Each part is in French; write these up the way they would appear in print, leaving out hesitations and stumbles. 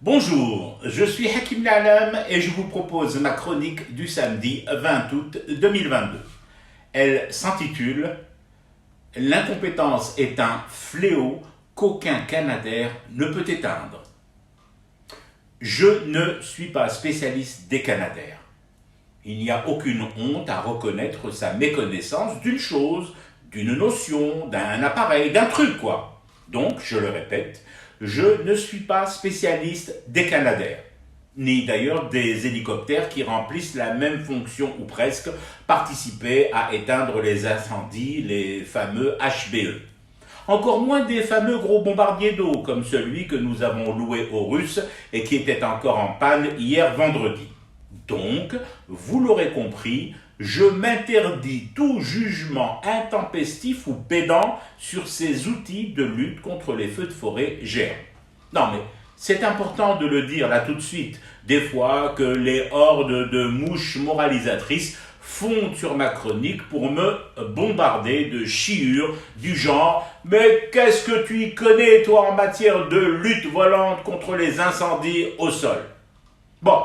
Bonjour, je suis Hakim Lalam et je vous propose ma chronique du samedi 20 août 2022. Elle s'intitule « L'incompétence est un fléau qu'aucun Canadair ne peut éteindre ». Je ne suis pas spécialiste des Canadaires. Il n'y a aucune honte à reconnaître sa méconnaissance d'une chose, d'une notion, d'un appareil, d'un truc quoi. Donc, je le répète, je ne suis pas spécialiste des Canadair, ni d'ailleurs des hélicoptères qui remplissent la même fonction ou presque, participer à éteindre les incendies, les fameux HBE. Encore moins des fameux gros bombardiers d'eau, comme celui que nous avons loué aux Russes et qui était encore en panne hier vendredi. Donc, vous l'aurez compris, je m'interdis tout jugement intempestif ou pédant sur ces outils de lutte contre les feux de forêt géants. Non mais, c'est important de le dire là tout de suite, des fois que les hordes de mouches moralisatrices fondent sur ma chronique pour me bombarder de chiures du genre « Mais qu'est-ce que tu y connais toi en matière de lutte volante contre les incendies au sol ?» Bon,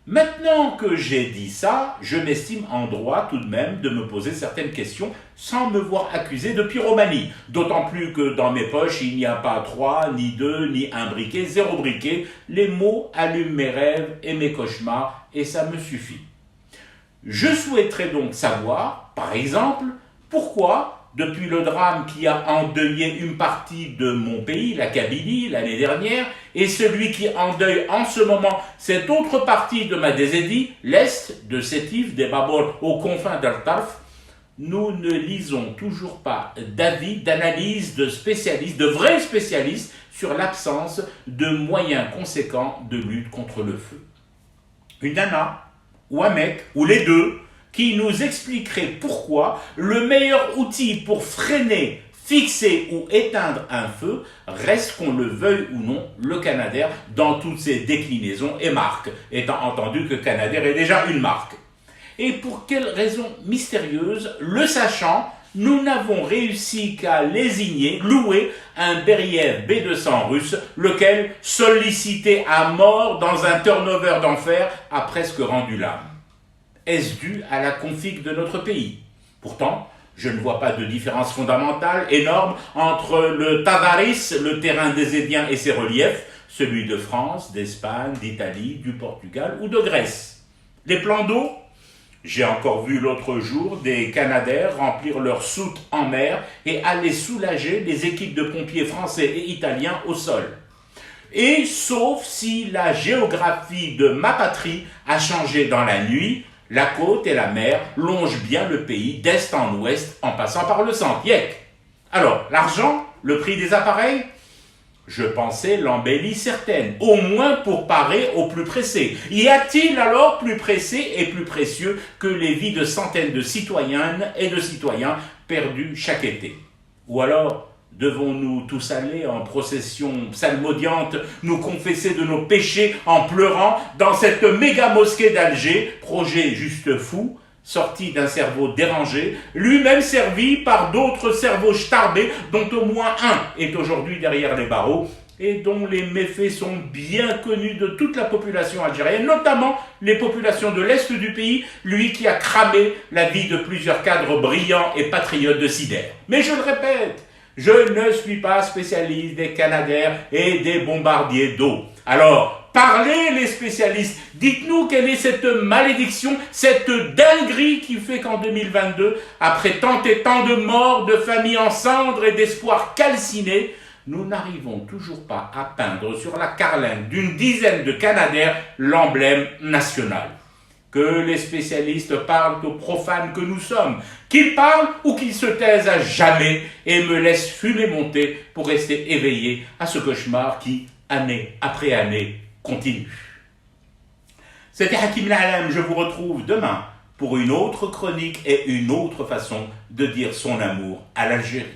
maintenant que j'ai dit ça, je m'estime en droit tout de même de me poser certaines questions sans me voir accusé de pyromanie. D'autant plus que dans mes poches, il n'y a pas 3, ni 2, ni un briquet, 0 briquet. Les mots allument mes rêves et mes cauchemars et ça me suffit. Je souhaiterais donc savoir, par exemple, pourquoi, depuis le drame qui a endeuillé une partie de mon pays, la Kabylie, l'année dernière, et celui qui endeuille en ce moment cette autre partie de ma désédie, l'Est, de Sétif, des Babol aux confins d'Al-Tarf, nous ne lisons toujours pas d'avis, d'analyse de spécialistes, de vrais spécialistes, sur l'absence de moyens conséquents de lutte contre le feu. Une nana, ou un mec, ou les deux, qui nous expliquerait pourquoi le meilleur outil pour freiner, fixer ou éteindre un feu reste, qu'on le veuille ou non, le Canadair dans toutes ses déclinaisons et marques, étant entendu que Canadair est déjà une marque. Et pour quelle raison mystérieuse, le sachant, nous n'avons réussi qu'à lésigner, louer un Beriev B200 russe, lequel, sollicité à mort dans un turnover d'enfer, a presque rendu l'âme. Est-ce dû à la config de notre pays? Pourtant, je ne vois pas de différence fondamentale énorme entre le Tavaris, le terrain désédien et ses reliefs, celui de France, d'Espagne, d'Italie, du Portugal ou de Grèce. Les plans d'eau? J'ai encore vu l'autre jour des Canadair remplir leurs soutes en mer et aller soulager les équipes de pompiers français et italiens au sol. Et sauf si la géographie de ma patrie a changé dans la nuit, la côte et la mer longent bien le pays d'est en ouest en passant par le centre. Alors, l'argent, le prix des appareils? Je pensais l'embellie certaine, au moins pour parer au plus pressé. Y a-t-il alors plus pressé et plus précieux que les vies de centaines de citoyennes et de citoyens perdus chaque été? Ou alors, devons-nous tous aller en procession psalmodiante, nous confesser de nos péchés en pleurant dans cette méga mosquée d'Alger, projet juste fou, sorti d'un cerveau dérangé, lui-même servi par d'autres cerveaux starbés, dont au moins un est aujourd'hui derrière les barreaux, et dont les méfaits sont bien connus de toute la population algérienne, notamment les populations de l'Est du pays, lui qui a cramé la vie de plusieurs cadres brillants et patriotes de Sider. Mais je le répète, je ne suis pas spécialiste des Canadair et des bombardiers d'eau. Alors, parlez les spécialistes, dites-nous quelle est cette malédiction, cette dinguerie qui fait qu'en 2022, après tant et tant de morts, de familles en cendres et d'espoirs calcinés, nous n'arrivons toujours pas à peindre sur la carlingue d'une dizaine de Canadair l'emblème national. Que les spécialistes parlent aux profanes que nous sommes, qu'ils parlent ou qu'ils se taisent à jamais et me laissent fumer monter pour rester éveillé à ce cauchemar qui, année après année, continue. C'était Hakim Lalam, je vous retrouve demain pour une autre chronique et une autre façon de dire son amour à l'Algérie.